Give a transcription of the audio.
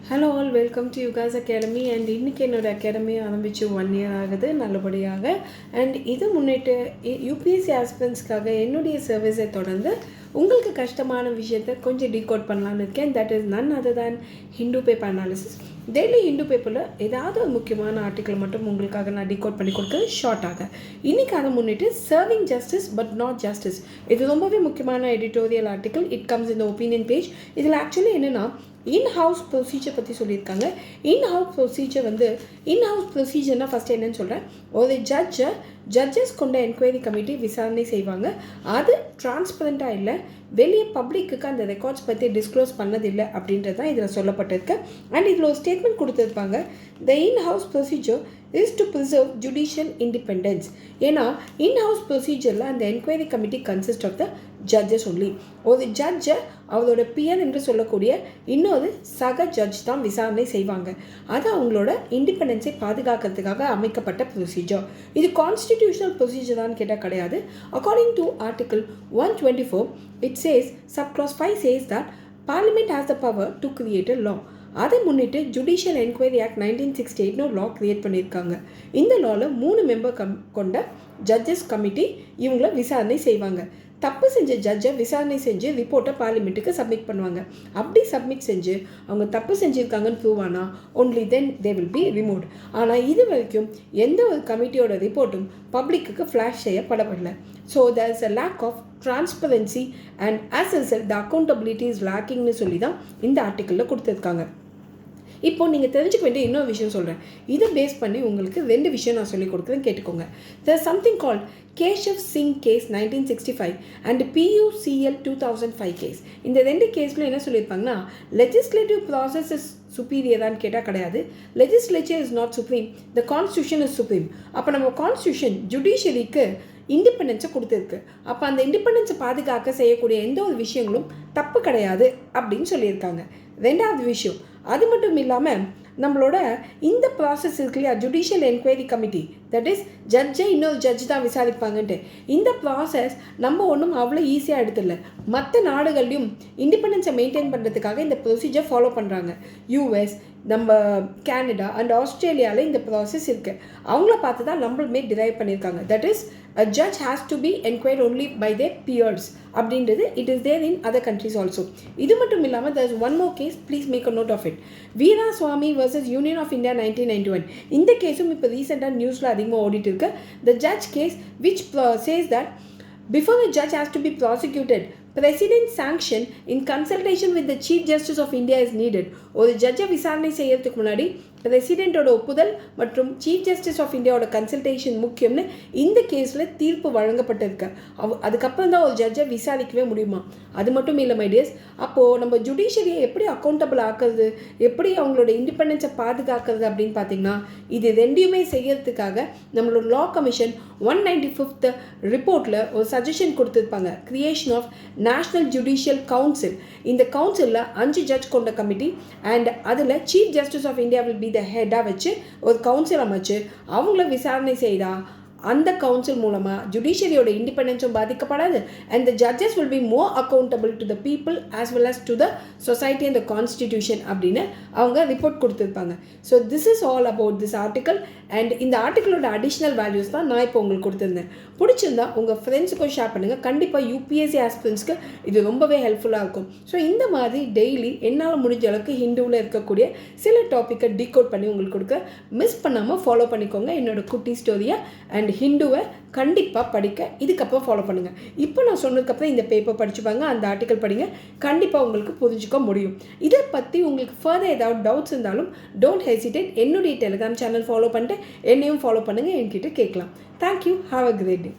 Hello all, welcome to Yugas academy. And இன்றைக்கி என்னோடய academy ஆரம்பித்து 1 year ஆகுது நல்லபடியாக. அண்ட் இது முன்னிட்டு யூபிஎஸ்சி ஆஸ்பிரண்ட்ஸ்க்காக என்னுடைய சர்வீஸை தொடர்ந்து உங்களுக்கு கஷ்டமான விஷயத்தை கொஞ்சம் டீகோட் பண்ணலான்னு இருக்கேன். That is none other than Hindu paper analysis. Daily Hindu பேப்பரில் ஏதாவது ஒரு முக்கியமான ஆர்டிக்கல் மட்டும் உங்களுக்காக நான் டீகோட் பண்ணி கொடுக்குறது ஷார்ட்டாக. இன்றைக்கி அதை முன்னிட்டு serving justice but not justice, இது ரொம்பவே முக்கியமான எடிட்டோரியல் ஆர்டிக்கல். இட் கம்ஸ் இந்த ஒப்பீனியன் பேஜ். இதில் ஆக்சுவலி என்னென்னா இன்ஹவுஸ் ப்ரொசீஜர் பற்றி சொல்லியிருக்காங்க. இன்ஹவுஸ் ப்ரொசீஜர்னால் ஃபஸ்ட்டு என்னென்னு சொல்கிறேன். ஒரு ஜட்ஜஸ் கொண்ட என்கொயரி கமிட்டி விசாரணை செய்வாங்க. அது டிரான்ஸ்பரண்ட்டாக இல்லை, வெளியே பப்ளிக்கு அந்த ரெக்கார்ட்ஸ் பற்றி டிஸ்க்ளோஸ் பண்ணதில்லை அப்படின்றது தான் இதில் சொல்லப்பட்டிருக்கு. அண்ட் இதில் ஒரு ஸ்டேட்மெண்ட் கொடுத்துருப்பாங்க. The inhouse procedure is to preserve judicial independence. ஏன்னா இன்ஹவுஸ் ப்ரொசீஜரில் அந்த enquiry committee consist of the judges only. ஒரு ஜட்ஜை அவரோட பியர் என்று சொல்லக்கூடிய இன்னொரு சக ஜட்ஜ் தான் விசாரணை செய்வாங்க. அது அவங்களோட இண்டிபெண்டன்ஸை பாதுகாக்கிறதுக்காக அமைக்கப்பட்ட ப்ரொசீஜர். இது கான்ஸ்டிடியூஷனல் ப்ரொசீஜரான்னு கேட்டால் கிடையாது. According to article 124 it chase subclause 5 says that Parliament has the power to create a law. அதை முன்னிட்டு ஜுடிஷியல் என்கொயரி ஆக்ட் 1968 லா கிரியேட் பண்ணியிருக்காங்க. இந்த லாவில் 3 மெம்பர் கொண்ட ஜட்ஜஸ் கமிட்டி இவங்கள விசாரணை செய்வாங்க. தப்பு செஞ்ச ஜட்ஜை விசாரணை செஞ்சு ரிப்போர்ட்டை பார்லிமெண்ட்டுக்கு சப்மிட் பண்ணுவாங்க. அப்படி சப்மிட் செஞ்சு அவங்க தப்பு செஞ்சுருக்காங்கன்னு ப்ரூவ் ஆனால் only then they will be removed. ஆனால் இது வரைக்கும் எந்த ஒரு கமிட்டியோட ரிப்போர்ட்டும் பப்ளிக்கு ஃப்ளாஷ் செய்யப்படவில்லை. So there is a lack of transparency and as a result the accountability is லேக்கிங்னு சொல்லி தான் இந்த ஆர்டிக்கலில் கொடுத்துருக்காங்க. இப்போது நீங்கள் தெரிஞ்சுக்க வேண்டிய இன்னொரு விஷயம் சொல்கிறேன். இதை பேஸ் பண்ணி உங்களுக்கு 2 விஷயம் நான் சொல்லிக் கொடுக்குறேன், கேட்டுக்கோங்க. There something called Keshav Singh case 1965 and PUCL 2005 case. இந்த 2 கேஸில் என்ன சொல்லியிருப்பாங்கன்னா, லெஜிஸ்லேட்டிவ் ப்ராசஸ் இஸ் சுப்பீரியரான்னு கேட்டால் கிடையாது. Legislature is not supreme, the constitution is supreme. அப்போ நம்ம கான்ஸ்டியூஷன் ஜுடிஷியரிக்கு இண்டிபெண்டன்ஸை கொடுத்துருக்கு. அப்போ அந்த இண்டிபெண்டன்ஸை பாதுகாக்க செய்யக்கூடிய எந்த ஒரு விஷயங்களும் தப்பு கிடையாது அப்படின்னு சொல்லியிருக்காங்க. 2வது விஷயம், அது மட்டும் இல்லாமல் நம்மளோட இந்த ப்ராசஸ் இருக்கு இல்லையா, judicial enquiry committee, that is ஜட்ஜை இன்னொரு ஜட்ஜ் தான் விசாரிப்பாங்கன்ட்டு. இந்த ப்ராசஸ் நம்ம ஒன்றும் அவ்வளோ ஈஸியாக எடுத்துடல. மற்ற நாடுகள்லையும் இண்டிபெண்டன்ஸை மெயின்டைன் பண்ணுறதுக்காக இந்த ப்ரொசீஜர் ஃபாலோ பண்ணுறாங்க. US, நம்ம கனடா அண்ட் ஆஸ்திரேலியாவில் இந்த ப்ராசஸ் இருக்குது. அவங்கள பார்த்து தான் நம்மளுமே டிரைவ் பண்ணியிருக்காங்க. That is a judge has to be inquired only by their peers அப்படின்றது it is there in other countries also. இது மட்டும் இல்லாமல் there is one more case, please make a note of it. வீராஸ்வாமி vs Union of India 1991. இந்த கேஸும் இப்போ ரீசெண்டாக நியூஸில் அதிகமாக ஓடிட்டு இருக்கு. The judge case which says that before the judge has to be prosecuted, President sanction in consultation with the Chief Justice of India is needed. ஒரு ஜட்ஜை விசாரணை செய்யறதுக்கு முன்னாடி பிரசிடென்ட்டோட ஒப்புதல் மற்றும் சீஃப் ஜஸ்டிஸ் ஆஃப் இந்தியாவோட கன்சல்டேஷன் முக்கியம்னு இந்த கேஸில் தீர்ப்பு வழங்கப்பட்டிருக்கு. அதுக்கப்புறம் தான் ஒரு ஜட்ஜை விசாரிக்கவே முடியுமா. அது மட்டும் இல்லை மை டியர்ஸ், அப்போது நம்ம ஜுடிஷியரியை எப்படி அக்கௌண்டபிள் ஆக்குறது, எப்படி அவங்களோட இண்டிபெண்டன்ஸை பாதுகாக்கிறது அப்படின்னு பார்த்தீங்கன்னா, இது 2யுமே செய்யறதுக்காக நம்மளோட லா கமிஷன் 195th ரிப்போர்ட்டில் ஒரு சஜஷன் கொடுத்துருப்பாங்க. Creation of national judicial council. இந்த கவுன்சிலில் 5 ஜட்ஜ் கொண்ட கமிட்டி அண்ட் அதில் chief justice of India will be the ஹெட்டாக வச்சு ஒரு கவுன்சில் அமைச்சு அவங்கள விசாரணை செய்தா அந்த கவுன்சில் மூலமாக ஜுடிஷியரியோட இண்டிபெண்டன்ஸும் பாதிக்கப்படாது and the judges will be more accountable to the people as well us to the society and the constitution அப்படின்னு அவங்க ரிப்போர்ட் கொடுத்துருப்பாங்க. So this is all about this article. And இந்த ஆர்டிக்கலோட அடிஷ்னல் வேல்யூஸ் தான் நான் இப்போ உங்களுக்கு கொடுத்துருந்தேன். பிடிச்சிருந்தா உங்கள் ஃப்ரெண்ட்ஸுக்கும் ஷேர் பண்ணுங்கள். கண்டிப்பாக யூபிஎஸ்சி ஆஸ்பிரண்ட்ஸ்க்கு இது ரொம்பவே ஹெல்ப்ஃபுல்லாக இருக்கும். ஸோ இந்த மாதிரி டெய்லி என்னால் முடிஞ்ச அளவுக்கு ஹிந்துவில் இருக்கக்கூடிய சில டாப்பிக்கை டீகோட் பண்ணி உங்களுக்கு கொடுக்க மிஸ் பண்ணாமல் ஃபாலோ பண்ணிக்கோங்க என்னோட குட்டி ஸ்டோரியை. அண்ட் ஹிந்துவை கண்டிப்பாக படிக்க இதுக்கப்புறம் ஃபாலோ பண்ணுங்கள். இப்போ நான் சொன்னதுக்கப்புறம் இந்த பேப்பர் படிச்சுப்பாங்க, அந்த ஆர்டிக்கல் படிங்க, கண்டிப்பாக உங்களுக்கு புரிஞ்சுக்க முடியும். இதை பற்றி உங்களுக்கு ஃபர்தர் ஏதாவது டவுட்ஸ் இருந்தாலும் டோன்ட் ஹெசிடேட், என்னுடைய டெலிகிராம் சேனல் ஃபாலோ பண்ணிட்டு என்னையும் ஃபாலோ பண்ணுங்கள், என்கிட்ட கேட்கலாம். Thank you, have a great day.